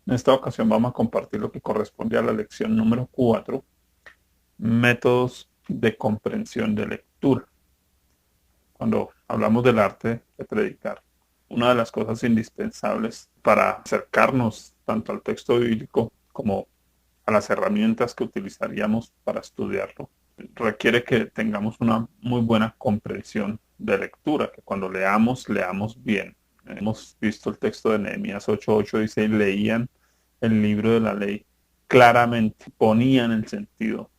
En esta ocasión vamos a compartir lo que corresponde a la lección número 4, métodos de comprensión de lectura. Cuando hablamos del arte de predicar, una de las cosas indispensables para acercarnos tanto al texto bíblico como a las herramientas que utilizaríamos para estudiarlo, requiere que tengamos una muy buena comprensión de lectura, que cuando leamos bien. Hemos visto el texto de Nehemías 8:8, dice, leían el libro de la ley claramente, ponían el sentido,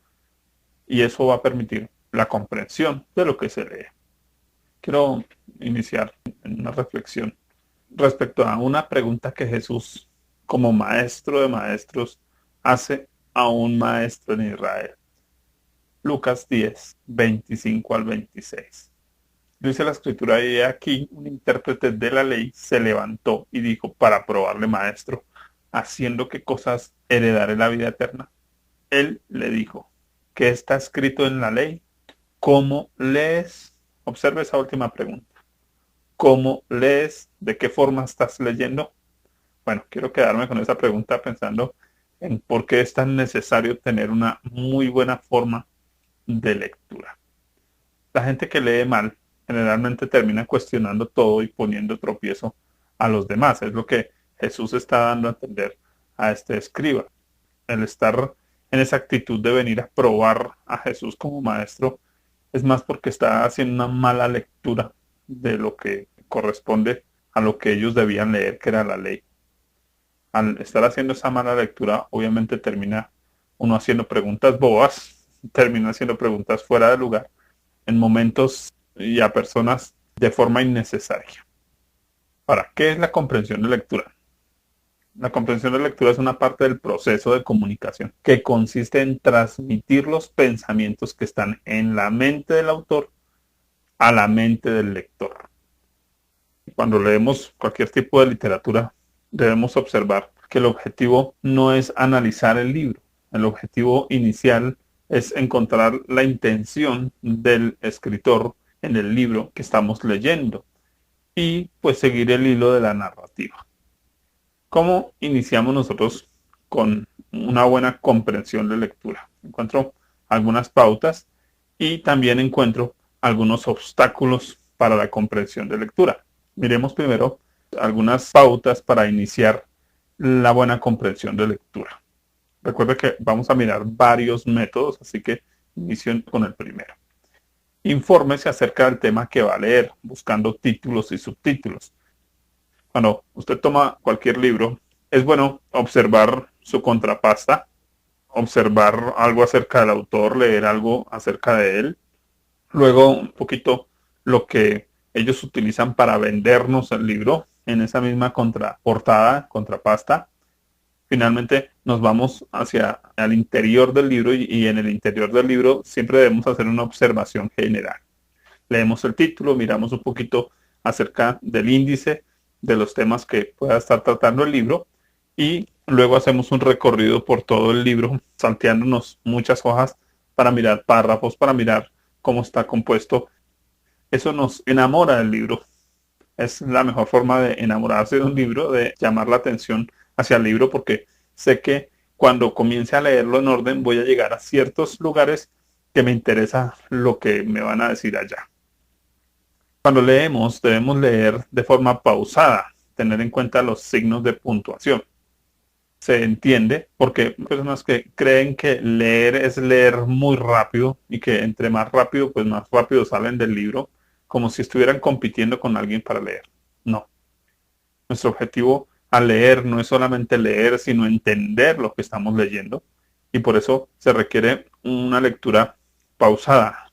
y eso va a permitir la comprensión de lo que se lee. Quiero iniciar en una reflexión respecto a una pregunta que Jesús, como maestro de maestros, hace a un maestro en Israel. Lucas 10, 25 al 26. Dice la escritura, y aquí un intérprete de la ley se levantó y dijo para probarle, maestro, haciendo qué cosas heredaré la vida eterna. Él le dijo, ¿qué está escrito en la ley? ¿Cómo lees? Observe esa última pregunta. ¿Cómo lees? ¿De qué forma estás leyendo? Bueno, quiero quedarme con esa pregunta pensando en por qué es tan necesario tener una muy buena forma de lectura. La gente que lee mal generalmente termina cuestionando todo y poniendo tropiezo a los demás. Es lo que Jesús está dando a entender a este escriba. El estar en esa actitud de venir a probar a Jesús como maestro es más porque está haciendo una mala lectura de lo que corresponde a lo que ellos debían leer, que era la ley. Al estar haciendo esa mala lectura, obviamente termina uno haciendo preguntas bobas, termina haciendo preguntas fuera de lugar en momentos y a personas de forma innecesaria. Ahora, ¿qué es la comprensión de lectura? La comprensión de lectura es una parte del proceso de comunicación que consiste en transmitir los pensamientos que están en la mente del autor a la mente del lector. Cuando leemos cualquier tipo de literatura, debemos observar que el objetivo no es analizar el libro. El objetivo inicial es encontrar la intención del escritor en el libro que estamos leyendo y pues seguir el hilo de la narrativa. ¿Cómo iniciamos nosotros con una buena comprensión de lectura? Encuentro algunas pautas y también encuentro algunos obstáculos para la comprensión de lectura. Miremos primero algunas pautas para iniciar la buena comprensión de lectura. Recuerda que vamos a mirar varios métodos, así que inicio con el primero. Infórmese acerca del tema que va a leer, buscando títulos y subtítulos. Cuando usted toma cualquier libro, es bueno observar su contrapasta, observar algo acerca del autor, leer algo acerca de él. Luego, un poquito lo que ellos utilizan para vendernos el libro en esa misma contraportada, contrapasta. Finalmente nos vamos hacia el interior del libro y en el interior del libro siempre debemos hacer una observación general. Leemos el título, miramos un poquito acerca del índice de los temas que pueda estar tratando el libro y luego hacemos un recorrido por todo el libro, salteándonos muchas hojas para mirar párrafos, para mirar cómo está compuesto. Eso nos enamora del libro. Es la mejor forma de enamorarse de un libro, de llamar la atención hacia el libro, porque sé que cuando comience a leerlo en orden voy a llegar a ciertos lugares que me interesa lo que me van a decir allá. Cuando leemos, debemos leer de forma pausada, tener en cuenta los signos de puntuación. Se entiende porque hay personas que creen que leer es leer muy rápido y que entre más rápido, pues más rápido salen del libro, como si estuvieran compitiendo con alguien para leer. No. Nuestro objetivo al leer no es solamente leer, sino entender lo que estamos leyendo. Y por eso se requiere una lectura pausada.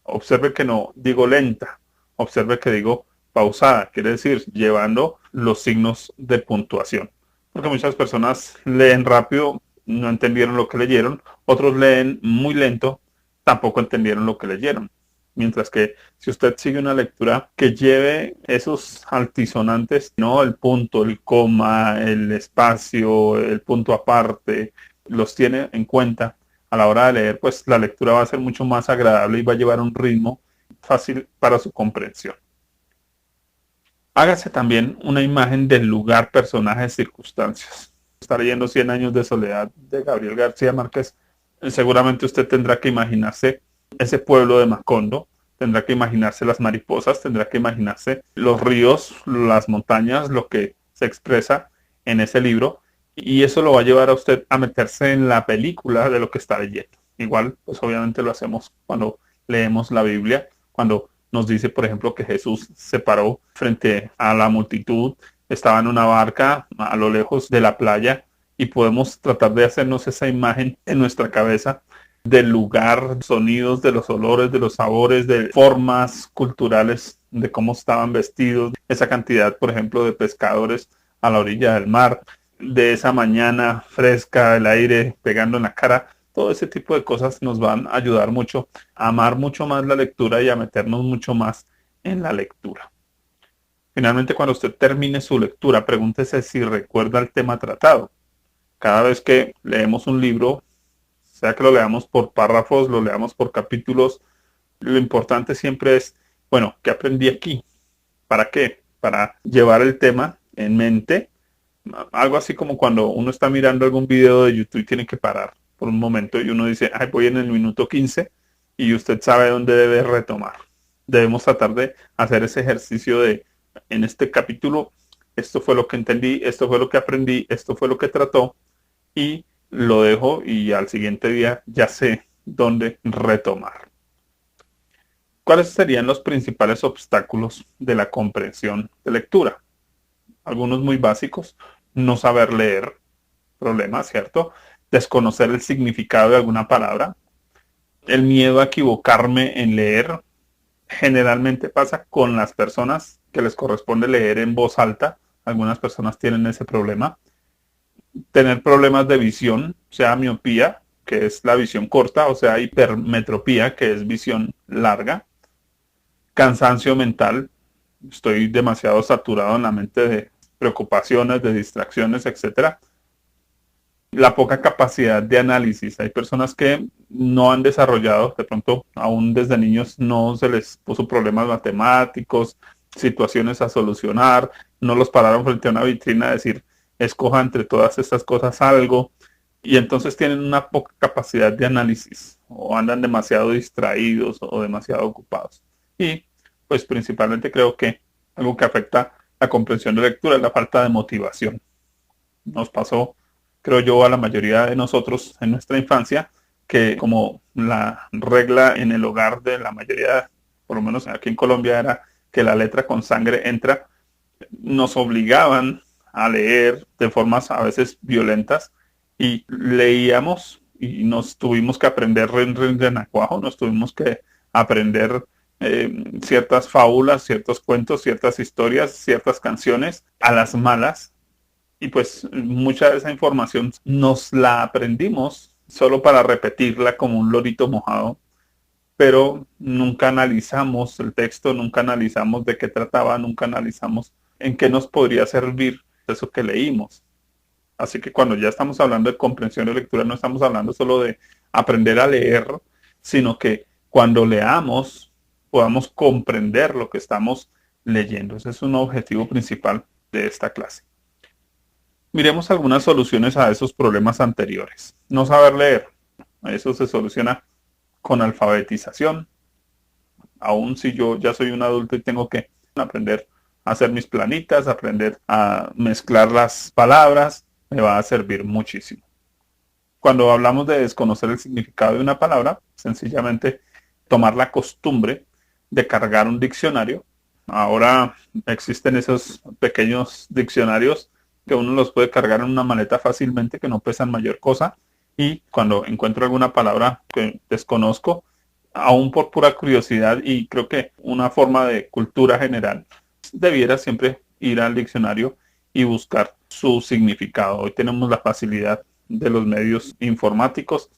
Observe que no digo lenta, observe que digo pausada, quiere decir llevando los signos de puntuación. Porque muchas personas leen rápido, no entendieron lo que leyeron, otros leen muy lento, tampoco entendieron lo que leyeron. Mientras que si usted sigue una lectura que lleve esos altisonantes, no el punto, el coma, el espacio, el punto aparte, los tiene en cuenta a la hora de leer, pues la lectura va a ser mucho más agradable y va a llevar un ritmo fácil para su comprensión. Hágase también una imagen del lugar, personajes, circunstancias. está leyendo Cien años de soledad de Gabriel García Márquez, seguramente usted tendrá que imaginarse ese pueblo de Macondo, tendrá que imaginarse las mariposas, tendrá que imaginarse los ríos, las montañas, lo que se expresa en ese libro, y eso lo va a llevar a usted a meterse en la película de lo que está leyendo. Igual, pues obviamente lo hacemos cuando leemos la Biblia, cuando nos dice, por ejemplo, que Jesús se paró frente a la multitud, estaba en una barca a lo lejos de la playa, y podemos tratar de hacernos esa imagen en nuestra cabeza del lugar, sonidos, de los olores, de los sabores, de formas culturales, de cómo estaban vestidos, esa cantidad, por ejemplo, de pescadores a la orilla del mar, de esa mañana fresca, el aire pegando en la cara. Todo ese tipo de cosas nos van a ayudar mucho a amar mucho más la lectura y a meternos mucho más en la lectura. Finalmente, cuando usted termine su lectura, pregúntese si recuerda el tema tratado. Cada vez que leemos un libro, sea que lo leamos por párrafos, lo leamos por capítulos, lo importante siempre es, bueno, ¿qué aprendí aquí? ¿Para qué? Para llevar el tema en mente. Algo así como cuando uno está mirando algún video de YouTube y tiene que parar por un momento y uno dice, ay, voy en el minuto 15 y usted sabe dónde debe retomar. Debemos tratar de hacer ese ejercicio de, en este capítulo, esto fue lo que entendí, esto fue lo que aprendí, esto fue lo que trató, y lo dejo y al siguiente día ya sé dónde retomar. ¿Cuáles serían los principales obstáculos de la comprensión de lectura? Algunos muy básicos: no saber leer, problema, ¿cierto? Desconocer el significado de alguna palabra, el miedo a equivocarme en leer. Generalmente pasa con las personas que les corresponde leer en voz alta. Algunas personas tienen ese problema. Tener problemas de visión, sea miopía, que es la visión corta, o sea hipermetropía, que es visión larga. Cansancio mental, estoy demasiado saturado en la mente de preocupaciones, de distracciones, etcétera. La poca capacidad de análisis. Hay personas que no han desarrollado, de pronto aún desde niños no se les puso problemas matemáticos, situaciones a solucionar, no los pararon frente a una vitrina a decir, escoja entre todas estas cosas algo, y entonces tienen una poca capacidad de análisis o andan demasiado distraídos o demasiado ocupados. Y pues principalmente creo que algo que afecta la comprensión de lectura es la falta de motivación. Nos pasó, creo yo, a la mayoría de nosotros en nuestra infancia, que como la regla en el hogar de la mayoría, por lo menos aquí en Colombia, era que la letra con sangre entra, nos obligaban a leer de formas a veces violentas y leíamos y nos tuvimos que aprender renacuajo, nos tuvimos que aprender ciertas fábulas, ciertos cuentos, ciertas historias, ciertas canciones a las malas, y pues mucha de esa información nos la aprendimos solo para repetirla como un lorito mojado, pero nunca analizamos el texto, nunca analizamos de qué trataba, nunca analizamos en qué nos podría servir eso que leímos. Así que cuando ya estamos hablando de comprensión de lectura, no estamos hablando solo de aprender a leer, sino que cuando leamos podamos comprender lo que estamos leyendo. Ese es un objetivo principal de esta clase. Miremos algunas soluciones a esos problemas anteriores. No saber leer. Eso se soluciona con alfabetización. Aún si yo ya soy un adulto y tengo que aprender a hacer mis planitas, aprender a mezclar las palabras, me va a servir muchísimo. Cuando hablamos de desconocer el significado de una palabra, sencillamente tomar la costumbre de cargar un diccionario. Ahora existen esos pequeños diccionarios que uno los puede cargar en una maleta fácilmente, que no pesan mayor cosa, y cuando encuentro alguna palabra que desconozco, aún por pura curiosidad y creo que una forma de cultura general, debiera siempre ir al diccionario y buscar su significado. Hoy tenemos la facilidad de los medios informáticos.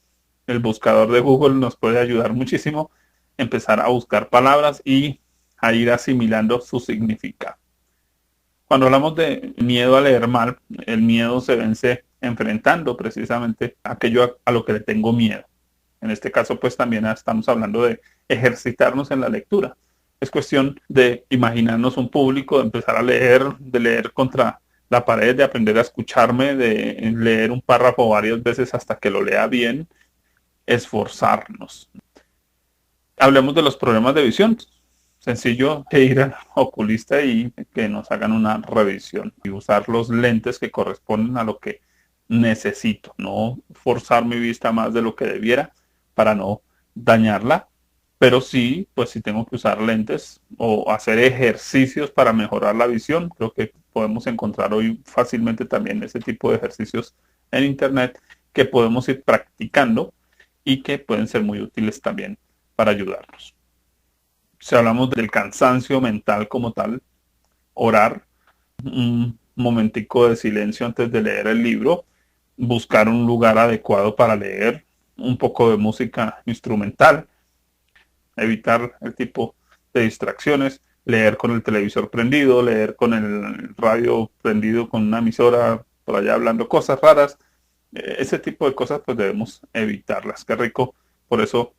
El buscador de Google nos puede ayudar muchísimo a empezar a buscar palabras y a ir asimilando su significado. Cuando hablamos de miedo a leer mal, el miedo se vence enfrentando precisamente aquello a lo que le tengo miedo. En este caso, pues también estamos hablando de ejercitarnos en la lectura. Es cuestión de imaginarnos un público, de empezar a leer, de leer contra La pared, de aprender a escucharme, de leer un párrafo varias veces hasta que lo lea bien, esforzarnos. Hablemos de los problemas de visión. Sencillo que ir al oculista y que nos hagan una revisión y usar los lentes que corresponden a lo que necesito, no forzar mi vista más de lo que debiera para no dañarla, pero sí, pues si tengo que usar lentes o hacer ejercicios para mejorar la visión, creo que podemos encontrar hoy fácilmente también ese tipo de ejercicios en internet que podemos ir practicando y que pueden ser muy útiles también para ayudarnos. Si hablamos del cansancio mental como tal, orar, un momentico de silencio antes de leer el libro, buscar un lugar adecuado para leer, un poco de música instrumental, evitar el tipo de distracciones, leer con el televisor prendido, leer con el radio prendido con una emisora por allá hablando cosas raras, ese tipo de cosas pues debemos evitarlas. Qué rico, por eso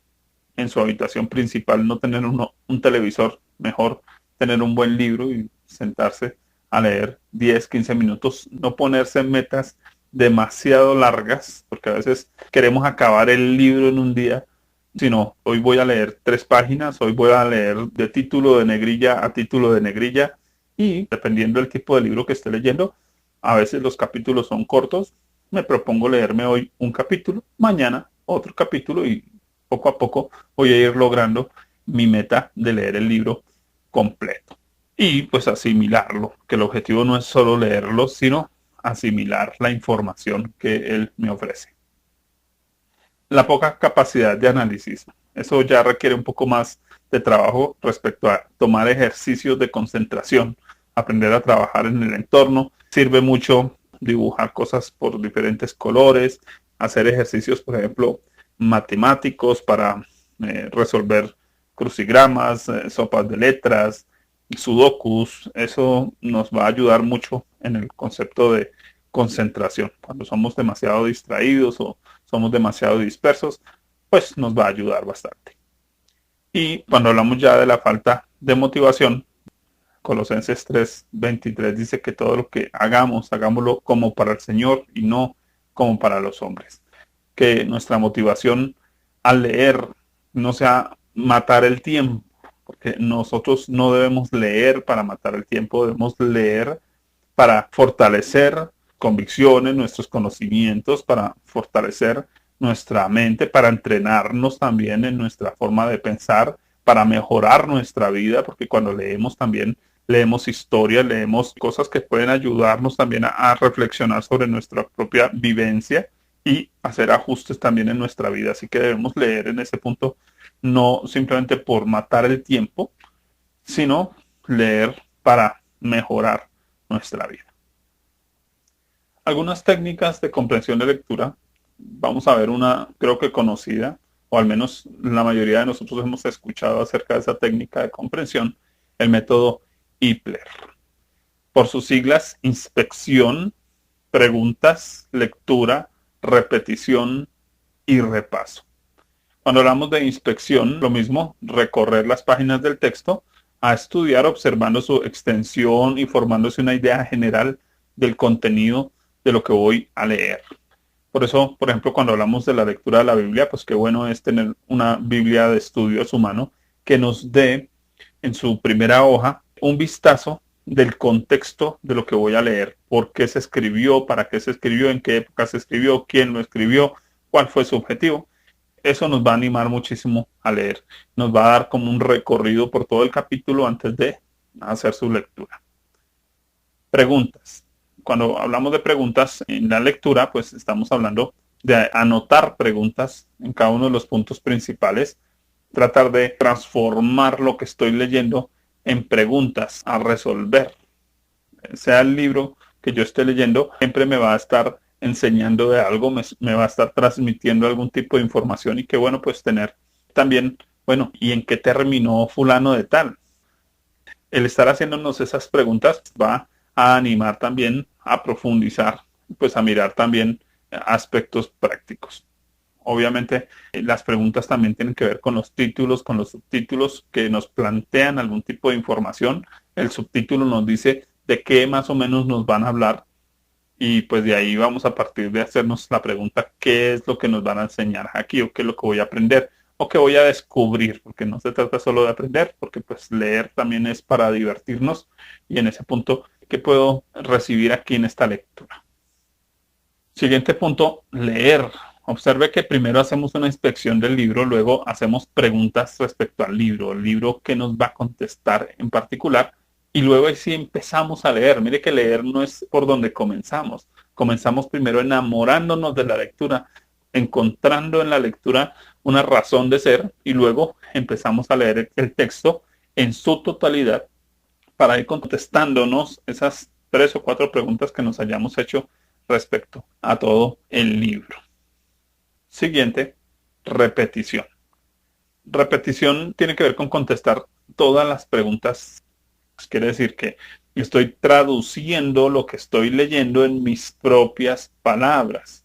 en su habitación principal no tener un televisor, mejor tener un buen libro y sentarse a leer 10, 15 minutos, no ponerse metas demasiado largas, porque a veces queremos acabar el libro en un día, sino hoy voy a leer 3 páginas, hoy voy a leer de título de negrilla a título de negrilla, y dependiendo del tipo de libro que esté leyendo, a veces los capítulos son cortos, me propongo leerme hoy un capítulo, mañana otro capítulo y poco a poco voy a ir logrando mi meta de leer el libro completo. Y pues asimilarlo, que el objetivo no es solo leerlo, sino asimilar la información que él me ofrece. La poca capacidad de análisis. Eso ya requiere un poco más de trabajo respecto a tomar ejercicios de concentración, aprender a trabajar en el entorno. Sirve mucho dibujar cosas por diferentes colores, hacer ejercicios, por ejemplo, matemáticos para resolver crucigramas, sopas de letras, sudokus. Eso nos va a ayudar mucho en el concepto de concentración. Cuando somos demasiado distraídos o somos demasiado dispersos, pues nos va a ayudar bastante. Y cuando hablamos ya de la falta de motivación, Colosenses 3:23 dice que todo lo que hagamos, hagámoslo como para el Señor y no como para los hombres. Que nuestra motivación al leer no sea matar el tiempo, porque nosotros no debemos leer para matar el tiempo, debemos leer para fortalecer convicciones, nuestros conocimientos, para fortalecer nuestra mente, para entrenarnos también en nuestra forma de pensar, para mejorar nuestra vida, porque cuando leemos también leemos historias, leemos cosas que pueden ayudarnos también a reflexionar sobre nuestra propia vivencia y hacer ajustes también en nuestra vida. Así que debemos leer en ese punto, no simplemente por matar el tiempo, sino leer para mejorar nuestra vida. Algunas técnicas de comprensión de lectura. Vamos a ver una, creo que conocida, o al menos la mayoría de nosotros hemos escuchado acerca de esa técnica de comprensión, el método IPLER. Por sus siglas, inspección, preguntas, lectura, repetición y repaso. Cuando hablamos de inspección, lo mismo, recorrer las páginas del texto, a estudiar observando su extensión y formándose una idea general del contenido de lo que voy a leer. Por eso, por ejemplo, cuando hablamos de la lectura de la Biblia, pues qué bueno es tener una Biblia de estudio a su mano que nos dé en su primera hoja un vistazo del contexto de lo que voy a leer, por qué se escribió, para qué se escribió, en qué época se escribió, quién lo escribió, cuál fue su objetivo. Eso nos va a animar muchísimo a leer. Nos va a dar como un recorrido por todo el capítulo antes de hacer su lectura. Preguntas. Cuando hablamos de preguntas en la lectura, pues estamos hablando de anotar preguntas en cada uno de los puntos principales, tratar de transformar lo que estoy leyendo en preguntas a resolver. Sea el libro que yo esté leyendo, siempre me va a estar enseñando de algo, me va a estar transmitiendo algún tipo de información y qué bueno pues tener también, bueno, ¿y en qué terminó fulano de tal? El estar haciéndonos esas preguntas va a animar también a profundizar, pues a mirar también aspectos prácticos. Obviamente las preguntas también tienen que ver con los títulos, con los subtítulos que nos plantean algún tipo de información. El subtítulo nos dice de qué más o menos nos van a hablar, y pues de ahí vamos a partir de hacernos la pregunta, ¿qué es lo que nos van a enseñar aquí? ¿O qué es lo que voy a aprender? ¿O qué voy a descubrir? Porque no se trata solo de aprender, porque pues leer también es para divertirnos, y en ese punto, ¿qué puedo recibir aquí en esta lectura? Siguiente punto, leer. Observe que primero hacemos una inspección del libro, luego hacemos preguntas respecto al libro, el libro que nos va a contestar en particular, y luego ahí sí empezamos a leer. Mire que leer no es por donde comenzamos. Comenzamos primero enamorándonos de la lectura, encontrando en la lectura una razón de ser, y luego empezamos a leer el texto en su totalidad para ir contestándonos esas 3 o 4 preguntas que nos hayamos hecho respecto a todo el libro. Siguiente, repetición. Repetición tiene que ver con contestar todas las preguntas. Quiere decir que estoy traduciendo lo que estoy leyendo en mis propias palabras.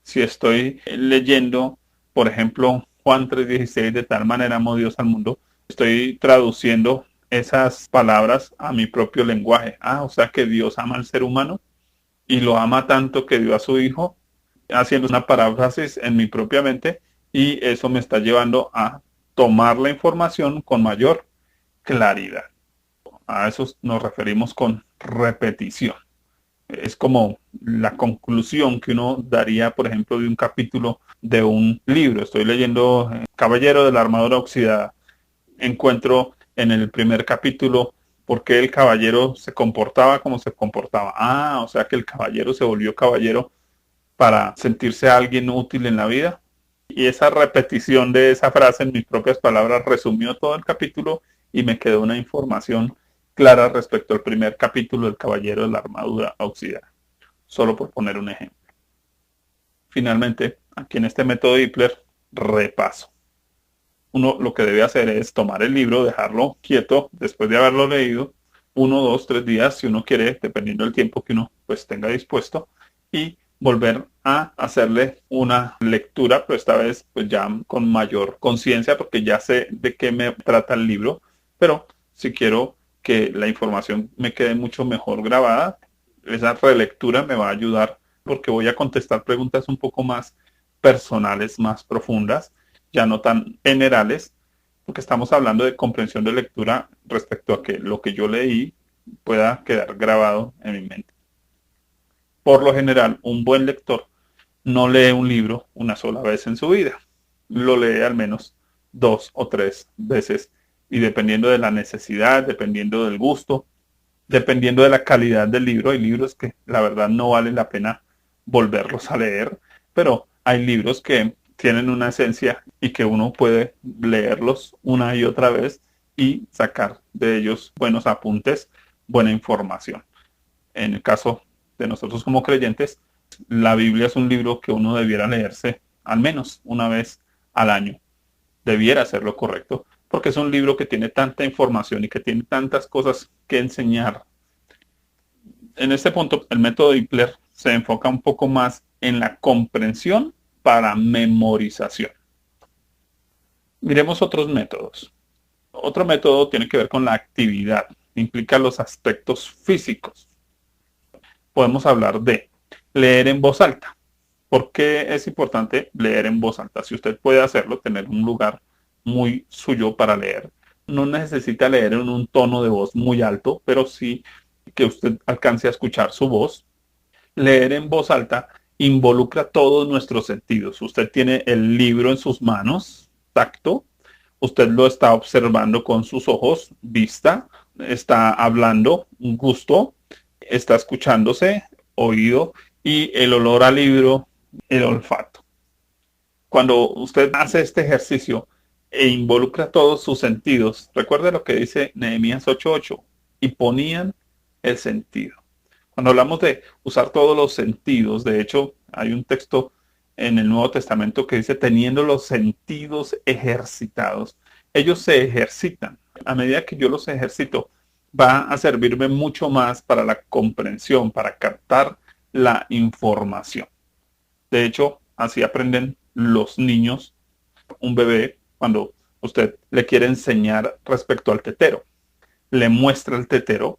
Si estoy leyendo, por ejemplo, Juan 3:16, de tal manera amó Dios al mundo, estoy traduciendo esas palabras a mi propio lenguaje. O sea que Dios ama al ser humano y lo ama tanto que dio a su hijo, haciendo una paráfrasis en mi propia mente, y eso me está llevando a tomar la información con mayor claridad. A eso nos referimos con repetición. Es como la conclusión que uno daría, por ejemplo, de un capítulo de un libro. Estoy leyendo Caballero de la Armadura Oxidada. Encuentro en el primer capítulo por qué el caballero se comportaba como se comportaba. O sea que el caballero se volvió caballero para sentirse alguien útil en la vida. Y esa repetición de esa frase en mis propias palabras resumió todo el capítulo y me quedó una información clara respecto al primer capítulo del Caballero de la Armadura Oxidada. Solo por poner un ejemplo. Finalmente, aquí en este método Ipler, repaso. Uno lo que debe hacer es tomar el libro, dejarlo quieto después de haberlo leído, 1, 2, 3 días, si uno quiere, dependiendo del tiempo que uno pues tenga dispuesto, y volver a hacerle una lectura, pero esta vez pues ya con mayor conciencia, porque ya sé de qué me trata el libro, pero si quiero que la información me quede mucho mejor grabada, esa relectura me va a ayudar, porque voy a contestar preguntas un poco más personales, más profundas, ya no tan generales, porque estamos hablando de comprensión de lectura respecto a que lo que yo leí pueda quedar grabado en mi mente. Por lo general, un buen lector no lee un libro una sola vez en su vida. Lo lee al menos 2 o 3 veces, y dependiendo de la necesidad, dependiendo del gusto, dependiendo de la calidad del libro, hay libros que la verdad no vale la pena volverlos a leer, pero hay libros que tienen una esencia y que uno puede leerlos una y otra vez y sacar de ellos buenos apuntes, buena información. En el caso de nosotros como creyentes, la Biblia es un libro que uno debiera leerse al menos una vez al año. Debiera ser lo correcto, porque es un libro que tiene tanta información y que tiene tantas cosas que enseñar. En este punto, el método Ipler se enfoca un poco más en la comprensión para memorización. Miremos otros métodos. Otro método tiene que ver con la actividad, implica los aspectos físicos. Podemos hablar de leer en voz alta. ¿Por qué es importante leer en voz alta? Si usted puede hacerlo, tener un lugar muy suyo para leer. No necesita leer en un tono de voz muy alto, pero sí que usted alcance a escuchar su voz. Leer en voz alta involucra todos nuestros sentidos. Usted tiene el libro en sus manos, tacto. Usted lo está observando con sus ojos, vista. Está hablando, gusto. Está escuchándose, oído. Y el olor al libro, el olfato. Cuando usted hace este ejercicio e involucra todos sus sentidos, recuerde lo que dice Nehemías 8:8, y ponían el sentido. Cuando hablamos de usar todos los sentidos, de hecho, hay un texto en el Nuevo Testamento que dice teniendo los sentidos ejercitados. Ellos se ejercitan. A medida que yo los ejercito, va a servirme mucho más para la comprensión, para captar la información. De hecho, así aprenden los niños. Un bebé, cuando usted le quiere enseñar respecto al tetero, le muestra el tetero,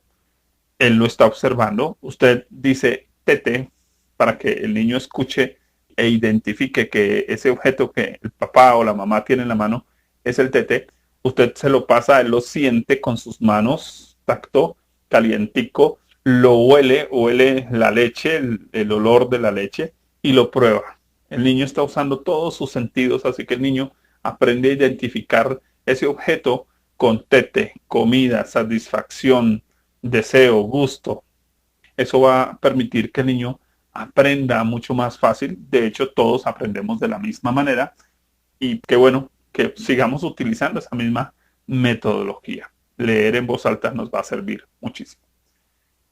él lo está observando. Usted dice tete para que el niño escuche e identifique que ese objeto que el papá o la mamá tiene en la mano es el tete. Usted se lo pasa, él lo siente con sus manos, tacto, calientico, lo huele, huele la leche, el olor de la leche y lo prueba. El niño está usando todos sus sentidos, así que el niño aprende a identificar ese objeto con tete, comida, satisfacción, deseo, gusto. Eso va a permitir que el niño aprenda mucho más fácil. De hecho, todos aprendemos de la misma manera y qué bueno que sigamos utilizando esa misma metodología. Leer en voz alta nos va a servir muchísimo.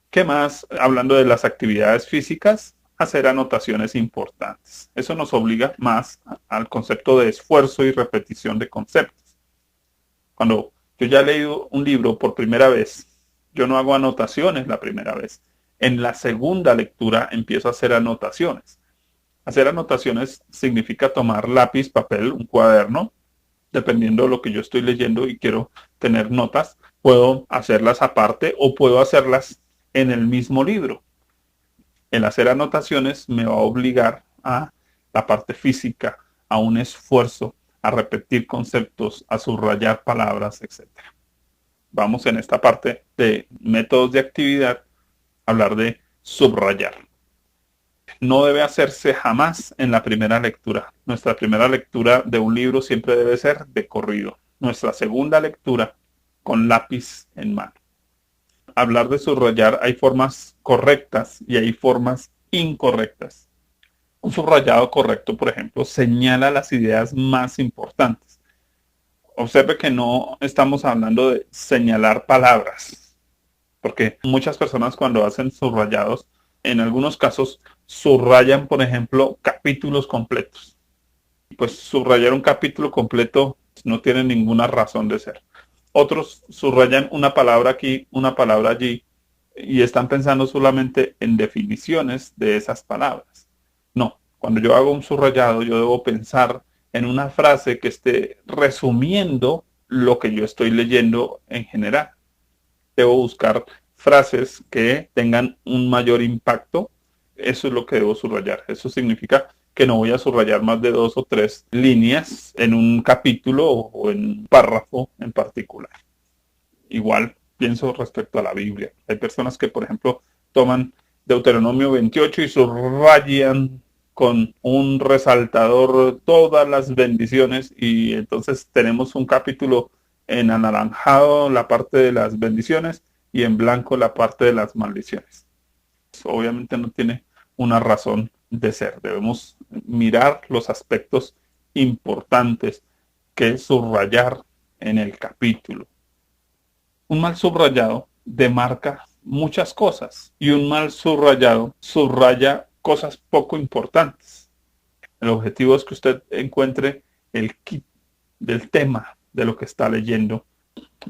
¿Qué más? Hablando de las actividades físicas, hacer anotaciones importantes. Eso nos obliga más al concepto de esfuerzo y repetición de conceptos. Cuando yo ya he leído un libro por primera vez, yo no hago anotaciones la primera vez. En la segunda lectura empiezo a hacer anotaciones. Hacer anotaciones significa tomar lápiz, papel, un cuaderno, dependiendo de lo que yo estoy leyendo y quiero tener notas, puedo hacerlas aparte o puedo hacerlas en el mismo libro. El hacer anotaciones me va a obligar a la parte física, a un esfuerzo, a repetir conceptos, a subrayar palabras, etcétera. Vamos en esta parte de métodos de actividad a hablar de subrayar. No debe hacerse jamás en la primera lectura. Nuestra primera lectura de un libro siempre debe ser de corrido. Nuestra segunda lectura con lápiz en mano. Hablar de subrayar, hay formas correctas y hay formas incorrectas. Un subrayado correcto, por ejemplo, señala las ideas más importantes. Observe que no estamos hablando de señalar palabras, porque muchas personas cuando hacen subrayados, en algunos casos subrayan, por ejemplo, capítulos completos. Pues subrayar un capítulo completo no tiene ninguna razón de ser. Otros subrayan una palabra aquí, una palabra allí, y están pensando solamente en definiciones de esas palabras. No, cuando yo hago un subrayado, yo debo pensar en una frase que esté resumiendo lo que yo estoy leyendo en general. Debo buscar frases que tengan un mayor impacto. Eso es lo que debo subrayar. Eso significa que no voy a subrayar más de 2 o 3 líneas en un capítulo o en un párrafo en particular. Igual pienso respecto a la Biblia. Hay personas que, por ejemplo, toman Deuteronomio 28 y subrayan con un resaltador todas las bendiciones y entonces tenemos un capítulo en anaranjado la parte de las bendiciones y en blanco la parte de las maldiciones. Eso obviamente no tiene una razón de ser. Debemos mirar los aspectos importantes que subrayar en el capítulo. Un mal subrayado demarca muchas cosas y un mal subrayado subraya cosas poco importantes. El objetivo es que usted encuentre el kit del tema de lo que está leyendo.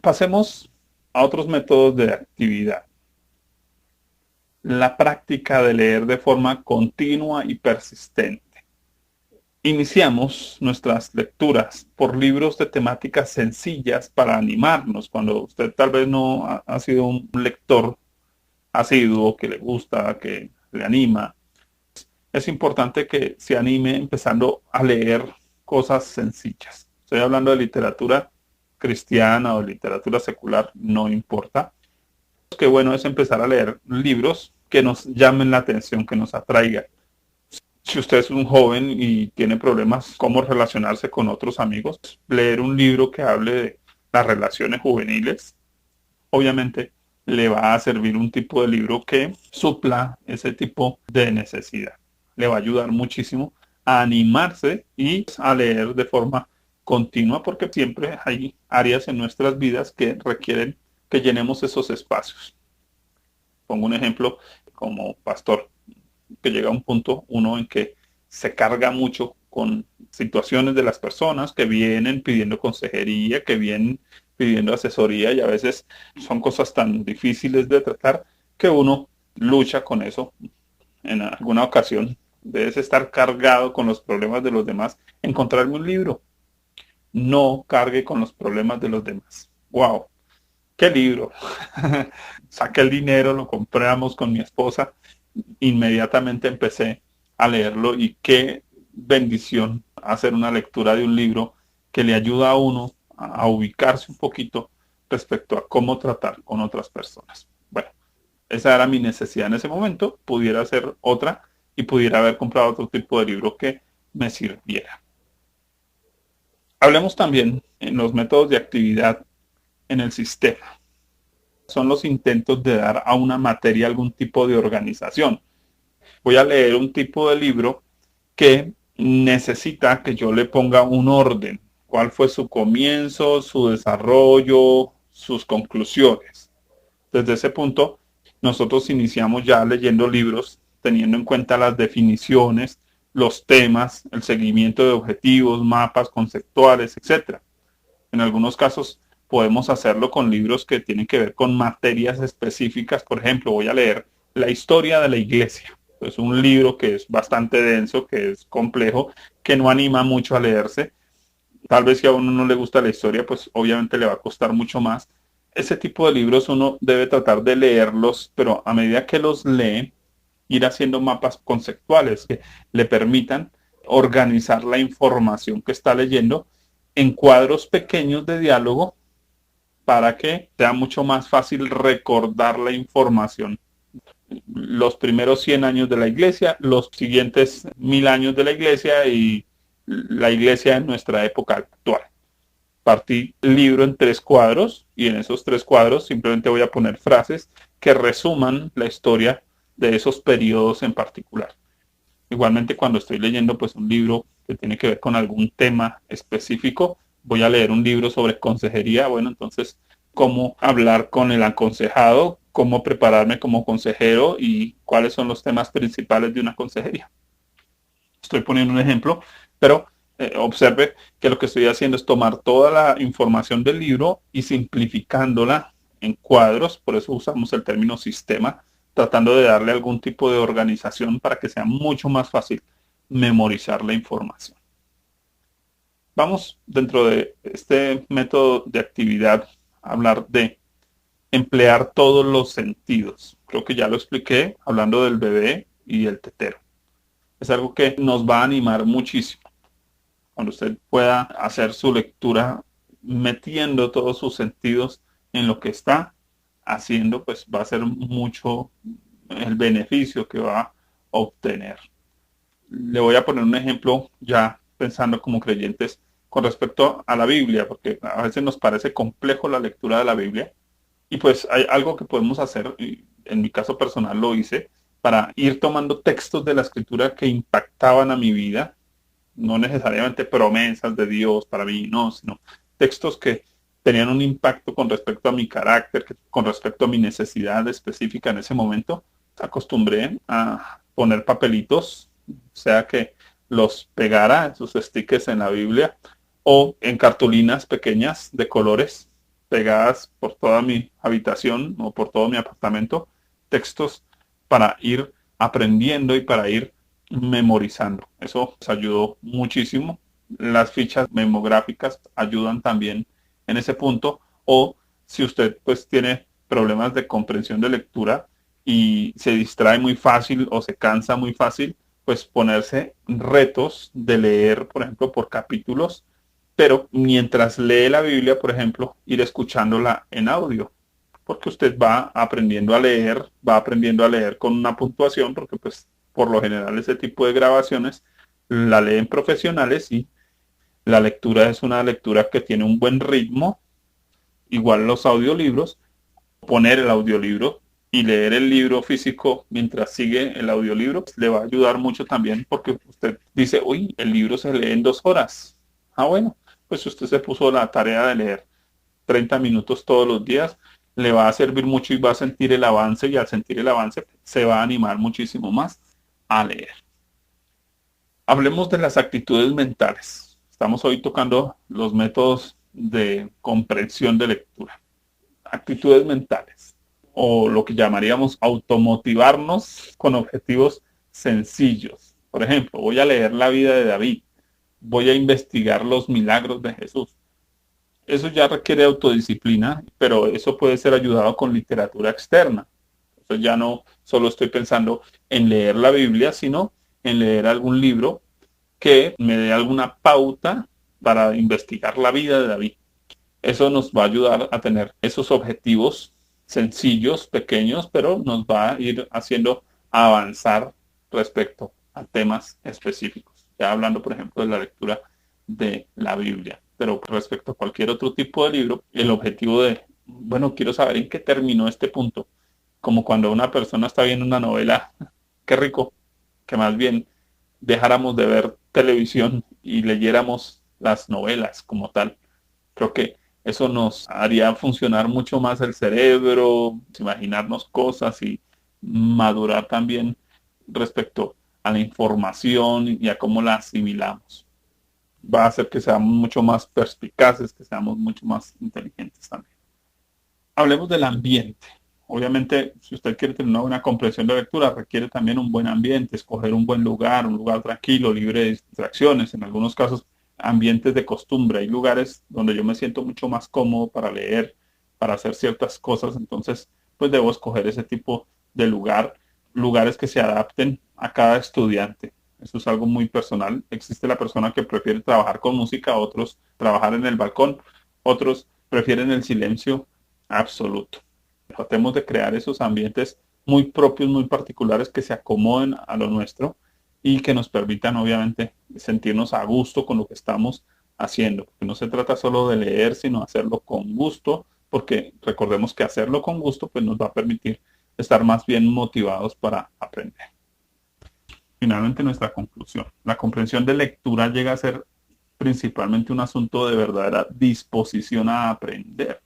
Pasemos a otros métodos de actividad. La práctica de leer de forma continua y persistente. Iniciamos nuestras lecturas por libros de temáticas sencillas para animarnos. Cuando usted tal vez no ha sido un lector asiduo, que le gusta, que le anima, es importante que se anime empezando a leer cosas sencillas. Estoy hablando de literatura cristiana o literatura secular, no importa. Qué bueno es empezar a leer libros que nos llamen la atención, que nos atraigan. Si usted es un joven y tiene problemas cómo relacionarse con otros amigos, leer un libro que hable de las relaciones juveniles, obviamente le va a servir un tipo de libro que supla ese tipo de necesidad. Le va a ayudar muchísimo a animarse y a leer de forma continua porque siempre hay áreas en nuestras vidas que requieren que llenemos esos espacios. Pongo un ejemplo como pastor, que llega a un punto uno en que se carga mucho con situaciones de las personas que vienen pidiendo consejería, que vienen pidiendo asesoría y a veces son cosas tan difíciles de tratar que uno lucha con eso. En alguna ocasión debes estar cargado con los problemas de los demás, encontrarme un libro. No cargue con los problemas de los demás. Wow. ¿Qué libro? Saqué el dinero, lo compramos con mi esposa, inmediatamente empecé a leerlo y qué bendición hacer una lectura de un libro que le ayuda a uno a ubicarse un poquito respecto a cómo tratar con otras personas. Bueno, esa era mi necesidad en ese momento, pudiera ser otra y pudiera haber comprado otro tipo de libro que me sirviera. Hablemos también en los métodos de actividad en el sistema. Son los intentos de dar a una materia algún tipo de organización. Voy a leer un tipo de libro que necesita que yo le ponga un orden. ¿Cuál fue su comienzo, su desarrollo, sus conclusiones? Desde ese punto, nosotros iniciamos ya leyendo libros teniendo en cuenta las definiciones, los temas, el seguimiento de objetivos, mapas conceptuales, etcétera. En algunos casos podemos hacerlo con libros que tienen que ver con materias específicas. Por ejemplo, voy a leer la historia de la iglesia. Es un libro que es bastante denso, que es complejo, que no anima mucho a leerse. Tal vez si a uno no le gusta la historia, pues obviamente le va a costar mucho más. Ese tipo de libros uno debe tratar de leerlos, pero a medida que los lee, ir haciendo mapas conceptuales que le permitan organizar la información que está leyendo en cuadros pequeños de diálogo para que sea mucho más fácil recordar la información. Los primeros 100 años de la iglesia, los siguientes 1000 años de la iglesia y la iglesia en nuestra época actual. Partí el libro en 3 cuadros y en esos 3 cuadros simplemente voy a poner frases que resuman la historia de esos periodos en particular. Igualmente cuando estoy leyendo pues un libro que tiene que ver con algún tema específico, voy a leer un libro sobre consejería, bueno, entonces cómo hablar con el aconsejado, cómo prepararme como consejero y cuáles son los temas principales de una consejería. Estoy poniendo un ejemplo, pero observe que lo que estoy haciendo es tomar toda la información del libro y simplificándola en cuadros, por eso usamos el término sistema, tratando de darle algún tipo de organización para que sea mucho más fácil memorizar la información. Vamos dentro de este método de actividad a hablar de emplear todos los sentidos. Creo que ya lo expliqué hablando del bebé y el tetero. Es algo que nos va a animar muchísimo. Cuando usted pueda hacer su lectura metiendo todos sus sentidos en lo que está haciendo, pues va a ser mucho el beneficio que va a obtener. Le voy a poner un ejemplo ya pensando como creyentes con respecto a la Biblia, porque a veces nos parece complejo la lectura de la Biblia y pues hay algo que podemos hacer, y en mi caso personal lo hice, para ir tomando textos de la escritura que impactaban a mi vida, no necesariamente promesas de Dios para mí, no, sino textos que tenían un impacto con respecto a mi carácter, con respecto a mi necesidad específica en ese momento. Acostumbré a poner papelitos, sea que los pegara, esos stickers en la Biblia, o en cartulinas pequeñas de colores pegadas por toda mi habitación o por todo mi apartamento, textos para ir aprendiendo y para ir memorizando. Eso nos ayudó muchísimo. Las fichas memográficas ayudan también en ese punto. O si usted pues tiene problemas de comprensión de lectura y se distrae muy fácil o se cansa muy fácil, pues ponerse retos de leer, por ejemplo, por capítulos, pero mientras lee la Biblia, por ejemplo, ir escuchándola en audio, porque usted va aprendiendo a leer con una puntuación, porque pues por lo general ese tipo de grabaciones la leen profesionales y la lectura es una lectura que tiene un buen ritmo, igual los audiolibros, poner el audiolibro y leer el libro físico mientras sigue el audiolibro le va a ayudar mucho también porque usted dice, uy, el libro se lee en 2 horas. Ah, bueno, pues usted se puso la tarea de leer 30 minutos todos los días, le va a servir mucho y va a sentir el avance y al sentir el avance se va a animar muchísimo más a leer. Hablemos de las actitudes mentales. Estamos hoy tocando los métodos de comprensión de lectura. Actitudes mentales o lo que llamaríamos automotivarnos con objetivos sencillos. Por ejemplo, voy a leer la vida de David, voy a investigar los milagros de Jesús. Eso ya requiere autodisciplina, pero eso puede ser ayudado con literatura externa. Entonces ya no solo estoy pensando en leer la Biblia, sino en leer algún libro que me dé alguna pauta para investigar la vida de David. Eso nos va a ayudar a tener esos objetivos sencillos, pequeños, pero nos va a ir haciendo avanzar respecto a temas específicos. Ya hablando, por ejemplo, de la lectura de la Biblia. Pero respecto a cualquier otro tipo de libro, el objetivo de, bueno, quiero saber en qué terminó este punto. Como cuando una persona está viendo una novela, qué rico, que más bien dejáramos de ver televisión y leyéramos las novelas como tal. Creo que eso nos haría funcionar mucho más el cerebro, imaginarnos cosas y madurar también respecto a la información y a cómo la asimilamos. Va a hacer que seamos mucho más perspicaces, que seamos mucho más inteligentes también. Hablemos del ambiente. Obviamente, si usted quiere tener una buena comprensión de lectura, requiere también un buen ambiente, escoger un lugar tranquilo, libre de distracciones. En algunos casos, ambientes de costumbre. Hay lugares donde yo me siento mucho más cómodo para leer, para hacer ciertas cosas. Entonces, pues debo escoger ese tipo de lugar, lugares que se adapten a cada estudiante. Eso es algo muy personal. Existe la persona que prefiere trabajar con música, otros trabajar en el balcón, otros prefieren el silencio absoluto. Tratemos de crear esos ambientes muy propios, muy particulares que se acomoden a lo nuestro y que nos permitan obviamente sentirnos a gusto con lo que estamos haciendo. Porque no se trata solo de leer, sino hacerlo con gusto, porque recordemos que hacerlo con gusto pues nos va a permitir estar más bien motivados para aprender. Finalmente nuestra conclusión. La comprensión de lectura llega a ser principalmente un asunto de verdadera disposición a aprender.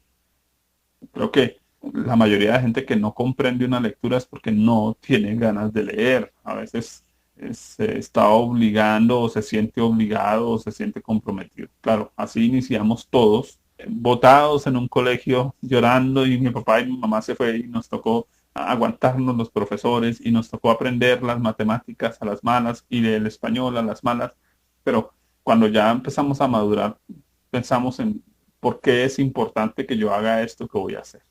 Creo que la mayoría de gente que no comprende una lectura es porque no tiene ganas de leer. A veces se está obligando o se siente obligado o se siente comprometido. Claro, así iniciamos todos, botados en un colegio, llorando y mi papá y mi mamá se fue y nos tocó aguantarnos los profesores y nos tocó aprender las matemáticas a las malas y el español a las malas. Pero cuando ya empezamos a madurar, pensamos en por qué es importante que yo haga esto que voy a hacer.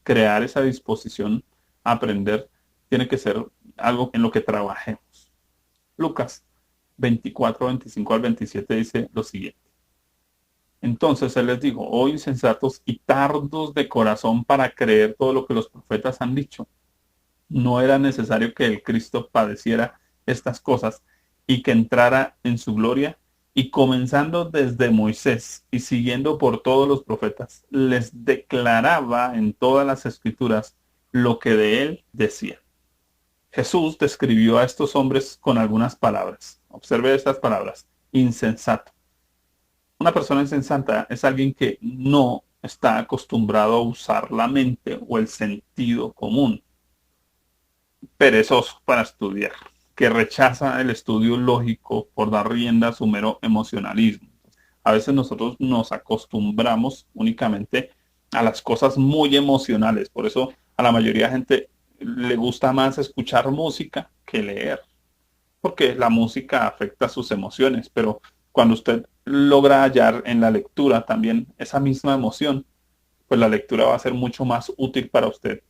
Crear esa disposición a aprender tiene que ser algo en lo que trabajemos. Lucas 24, 25 al 27 dice lo siguiente. Entonces él les dijo, oh insensatos y tardos de corazón para creer todo lo que los profetas han dicho. No era necesario que el Cristo padeciera estas cosas y que entrara en su gloria. Y comenzando desde Moisés y siguiendo por todos los profetas, les declaraba en todas las escrituras lo que de él decía. Jesús describió a estos hombres con algunas palabras. Observe estas palabras. Insensato. Una persona insensata es alguien que no está acostumbrado a usar la mente o el sentido común. Perezoso para estudiar, que rechaza el estudio lógico por dar rienda a su mero emocionalismo. A veces nosotros nos acostumbramos únicamente a las cosas muy emocionales, por eso a la mayoría de gente le gusta más escuchar música que leer, porque la música afecta sus emociones, pero cuando usted logra hallar en la lectura también esa misma emoción, pues la lectura va a ser mucho más útil para usted,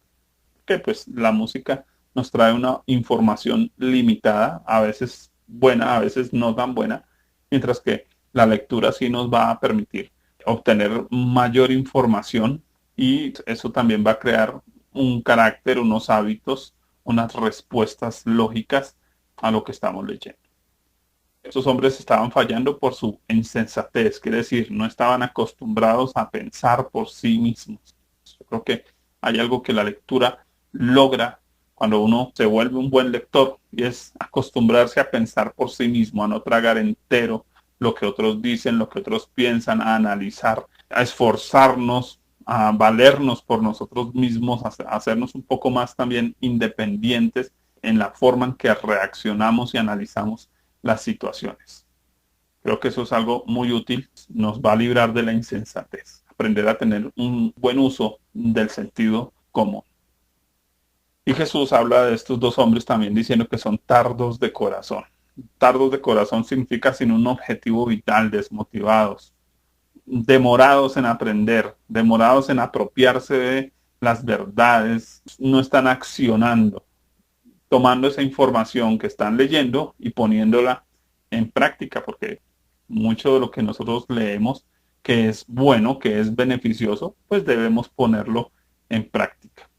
que pues la música nos trae una información limitada, a veces buena, a veces no tan buena, mientras que la lectura sí nos va a permitir obtener mayor información y eso también va a crear un carácter, unos hábitos, unas respuestas lógicas a lo que estamos leyendo. Estos hombres estaban fallando por su insensatez, quiere decir, no estaban acostumbrados a pensar por sí mismos. Yo creo que hay algo que la lectura logra cuando uno se vuelve un buen lector y es acostumbrarse a pensar por sí mismo, a no tragar entero lo que otros dicen, lo que otros piensan, a analizar, a esforzarnos, a valernos por nosotros mismos, a hacernos un poco más también independientes en la forma en que reaccionamos y analizamos las situaciones. Creo que eso es algo muy útil, nos va a librar de la insensatez, aprender a tener un buen uso del sentido común. Y Jesús habla de estos dos hombres también diciendo que son tardos de corazón. Tardos de corazón significa sin un objetivo vital, desmotivados. demorados en aprender, demorados en apropiarse de las verdades, no están accionando, tomando esa información que están leyendo y poniéndola en práctica, porque mucho de lo que nosotros leemos que es bueno, que es beneficioso, pues debemos ponerlo en práctica.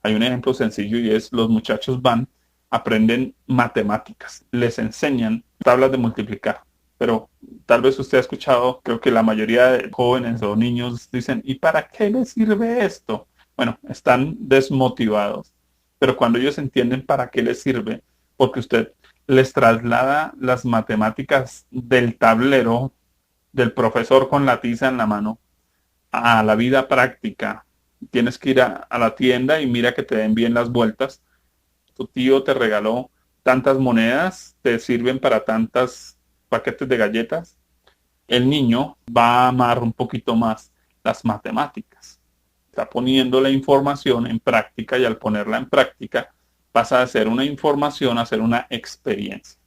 Hay un ejemplo sencillo y es los muchachos van, aprenden matemáticas, les enseñan tablas de multiplicar, pero tal vez usted ha escuchado, creo que la mayoría de jóvenes o niños dicen, ¿y para qué me sirve esto? Bueno, están desmotivados, pero cuando ellos entienden para qué les sirve, porque usted les traslada las matemáticas del tablero del profesor con la tiza en la mano a la vida práctica. Tienes que ir a la tienda y mira que te den bien las vueltas. Tu tío te regaló tantas monedas, te sirven para tantas paquetes de galletas. El niño va a amar un poquito más las matemáticas. Está poniendo la información en práctica y al ponerla en práctica pasa de ser una información a ser una experiencia.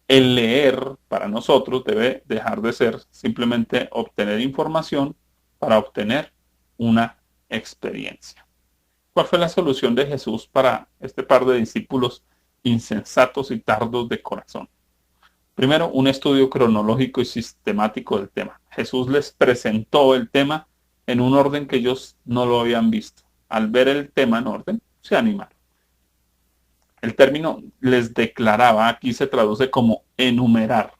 El leer para nosotros debe dejar de ser simplemente obtener información para obtener una experiencia. ¿Cuál fue la solución de Jesús para este par de discípulos insensatos y tardos de corazón? Primero, un estudio cronológico y sistemático del tema. Jesús les presentó el tema en un orden que ellos no lo habían visto. Al ver el tema en orden, se animaron. El término les declaraba, aquí se traduce como enumerar.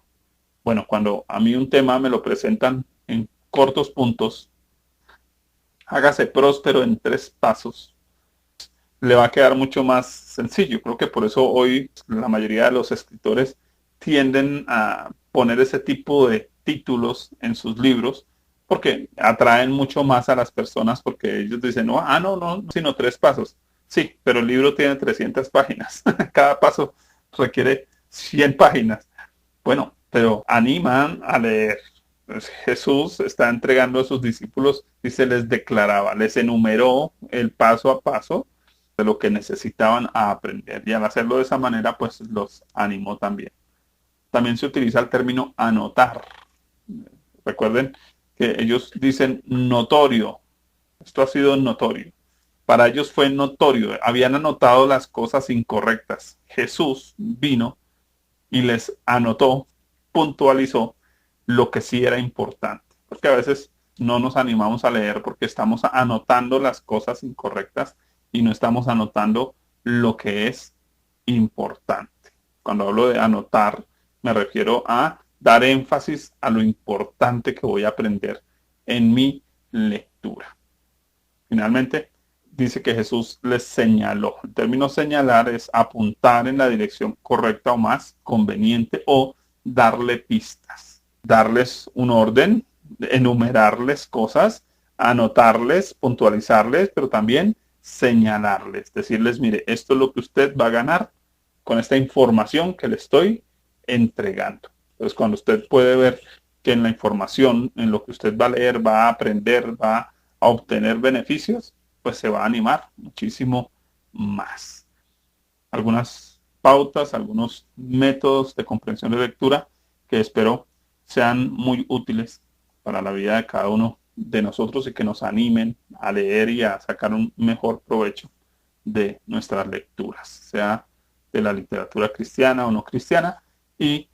Bueno, cuando a mí un tema me lo presentan en cortos puntos, hágase próspero en 3 pasos, le va a quedar mucho más sencillo. Creo que por eso hoy la mayoría de los escritores tienden a poner ese tipo de títulos en sus libros porque atraen mucho más a las personas porque ellos dicen, no, no, sino 3 pasos. Sí, pero el libro tiene 300 páginas. Cada paso requiere 100 páginas. Bueno, pero animan a leer. Pues Jesús está entregando a sus discípulos y se les declaraba, les enumeró el paso a paso de lo que necesitaban a aprender. Y al hacerlo de esa manera, pues los animó también. También se utiliza el término anotar. Recuerden que ellos dicen notorio. Esto ha sido notorio. Para ellos fue notorio. Habían anotado las cosas incorrectas. Jesús vino y les anotó, puntualizó lo que sí era importante. Porque a veces no nos animamos a leer porque estamos anotando las cosas incorrectas y no estamos anotando lo que es importante. Cuando hablo de anotar, me refiero a dar énfasis a lo importante que voy a aprender en mi lectura. Finalmente, dice que Jesús les señaló. El término señalar es apuntar en la dirección correcta o más conveniente o darle pistas, darles un orden, enumerarles cosas, anotarles, puntualizarles, pero también señalarles, decirles, mire, esto es lo que usted va a ganar con esta información que le estoy entregando. Entonces, cuando usted puede ver que en la información, en lo que usted va a leer, va a aprender, va a obtener beneficios, pues se va a animar muchísimo más. Algunas pautas, algunos métodos de comprensión de lectura que espero sean muy útiles para la vida de cada uno de nosotros y que nos animen a leer y a sacar un mejor provecho de nuestras lecturas, sea de la literatura cristiana o no cristiana, y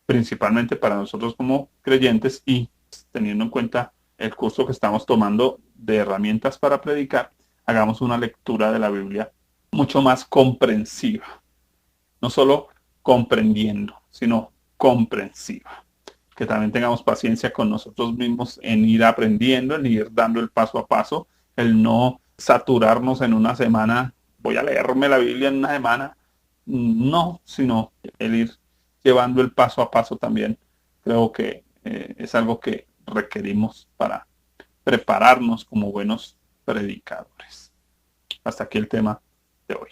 principalmente para nosotros como creyentes y teniendo en cuenta el curso que estamos tomando de herramientas para predicar, hagamos una lectura de la Biblia mucho más comprensiva, no solo comprendiendo, sino comprensiva. Que también tengamos paciencia con nosotros mismos en ir aprendiendo, en ir dando el paso a paso, el no saturarnos en una semana, voy a leerme la Biblia en una semana, no, sino el ir llevando el paso a paso también. Creo que es algo que requerimos para prepararnos como buenos predicadores. Hasta aquí el tema de hoy.